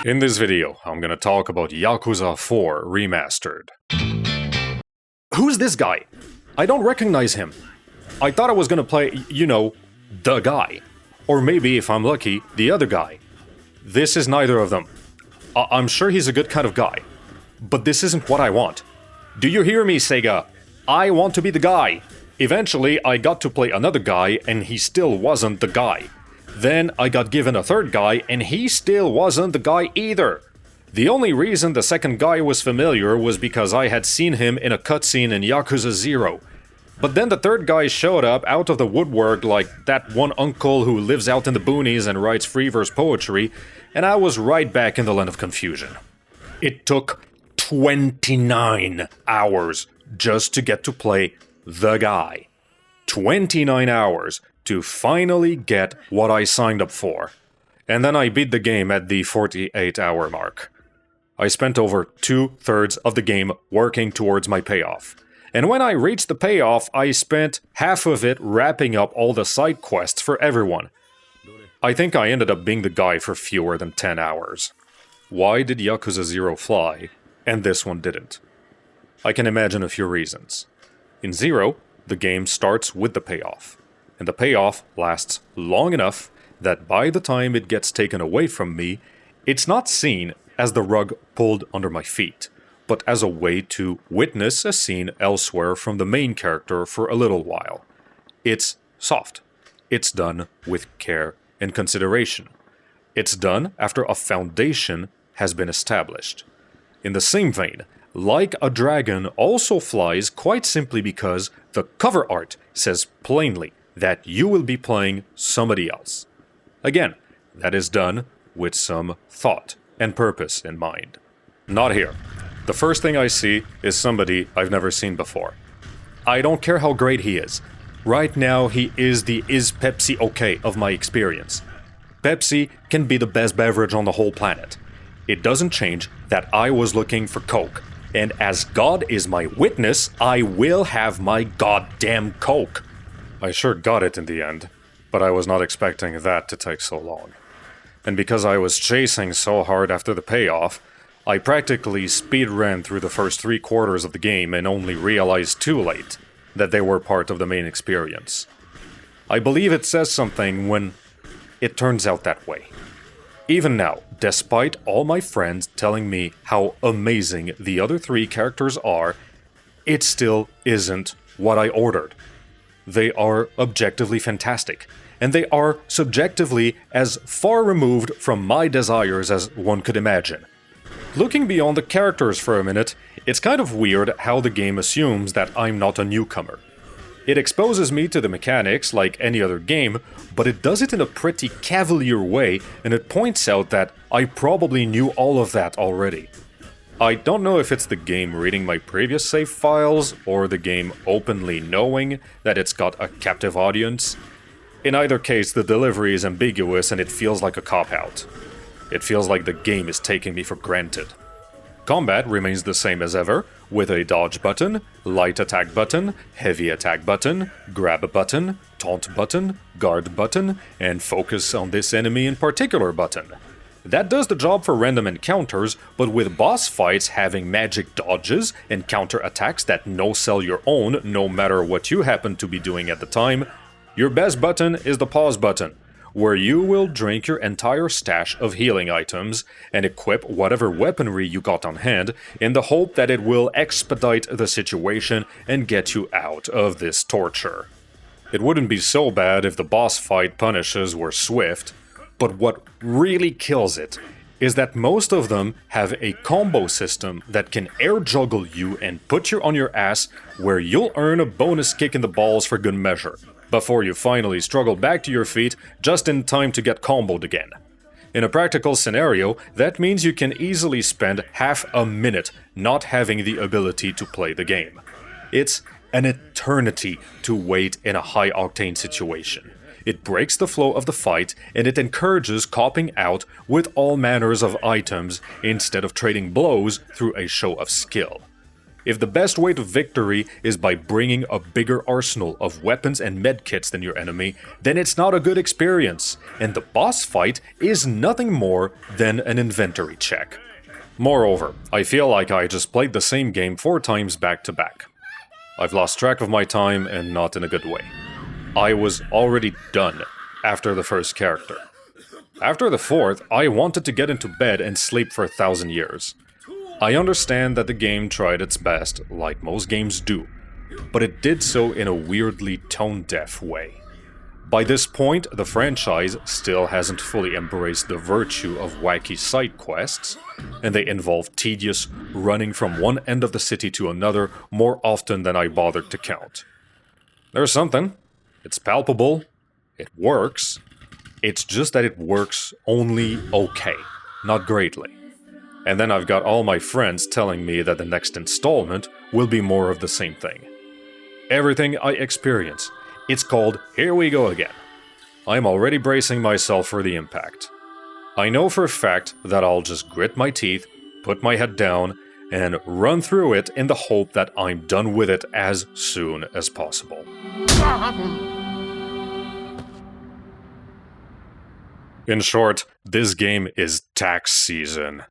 In this video, I'm gonna talk about Yakuza 4 Remastered. Who's this guy? I don't recognize him. I thought I was gonna play, the guy. Or maybe, if I'm lucky, the other guy. This is neither of them. I'm sure he's a good kind of guy. But this isn't what I want. Do you hear me, Sega? I want to be the guy. Eventually, I got to play another guy, and he still wasn't the guy. Then I got given a third guy, and he still wasn't the guy either. The only reason the second guy was familiar was because I had seen him in a cutscene in Yakuza 0. But then the third guy showed up out of the woodwork like that one uncle who lives out in the boonies and writes free verse poetry, and I was right back in the land of confusion. It took 29 hours just to get to play the guy. 29 hours to finally get what I signed up for. And then I beat the game at the 48-hour mark. I spent over 2/3 of the game working towards my payoff. And when I reached the payoff, I spent half of it wrapping up all the side quests for everyone. I think I ended up being the guy for fewer than 10 hours. Why did Yakuza 0 fly, and this one didn't? I can imagine a few reasons. In 0, the game starts with the payoff. And the payoff lasts long enough that by the time it gets taken away from me, it's not seen as the rug pulled under my feet, but as a way to witness a scene elsewhere from the main character for a little while. It's soft. It's done with care and consideration. It's done after a foundation has been established. In the same vein, Like a Dragon also flies quite simply because the cover art says plainly that you will be playing somebody else. Again, that is done with some thought and purpose in mind. Not here. The first thing I see is somebody I've never seen before. I don't care how great he is. Right now, he is the "is Pepsi okay" of my experience. Pepsi can be the best beverage on the whole planet. It doesn't change that I was looking for Coke. And as God is my witness, I will have my goddamn Coke. I sure got it in the end, but I was not expecting that to take so long. And because I was chasing so hard after the payoff, I practically speed-ran through the first 3/4 of the game and only realized too late that they were part of the main experience. I believe it says something when it turns out that way. Even now, despite all my friends telling me how amazing the other 3 characters are, it still isn't what I ordered. They are objectively fantastic, and they are subjectively as far removed from my desires as one could imagine. Looking beyond the characters for a minute, it's kind of weird how the game assumes that I'm not a newcomer. It exposes me to the mechanics like any other game, but it does it in a pretty cavalier way, and it points out that I probably knew all of that already. I don't know if it's the game reading my previous save files, or the game openly knowing that it's got a captive audience. In either case, the delivery is ambiguous and it feels like a cop-out. It feels like the game is taking me for granted. Combat remains the same as ever, with a dodge button, light attack button, heavy attack button, grab button, taunt button, guard button, and focus on this enemy in particular button. That does the job for random encounters, but with boss fights having magic dodges and counter attacks that no-sell your own no matter what you happen to be doing at the time, your best button is the pause button, where you will drink your entire stash of healing items and equip whatever weaponry you got on hand in the hope that it will expedite the situation and get you out of this torture. It wouldn't be so bad if the boss fight punishes were swift, but what really kills it is that most of them have a combo system that can air juggle you and put you on your ass where you'll earn a bonus kick in the balls for good measure, before you finally struggle back to your feet just in time to get comboed again. In a practical scenario, that means you can easily spend half a minute not having the ability to play the game. It's an eternity to wait in a high-octane situation. It breaks the flow of the fight, and it encourages copping out with all manners of items instead of trading blows through a show of skill. If the best way to victory is by bringing a bigger arsenal of weapons and medkits than your enemy, then it's not a good experience, and the boss fight is nothing more than an inventory check. Moreover, I feel like I just played the same game 4 times back to back. I've lost track of my time, and not in a good way. I was already done after the first character. After the 4th, I wanted to get into bed and sleep for 1,000 years. I understand that the game tried its best, like most games do, but it did so in a weirdly tone-deaf way. By this point, the franchise still hasn't fully embraced the virtue of wacky side quests, and they involve tedious running from one end of the city to another more often than I bothered to count. There's something. It's palpable. It works. It's just that it works only okay, not greatly. And then I've got all my friends telling me that the next installment will be more of the same thing. Everything I experience, it's called here we go again. I'm already bracing myself for the impact. I know for a fact that I'll just grit my teeth, put my head down, and run through it in the hope that I'm done with it as soon as possible. In short, this game is tax season.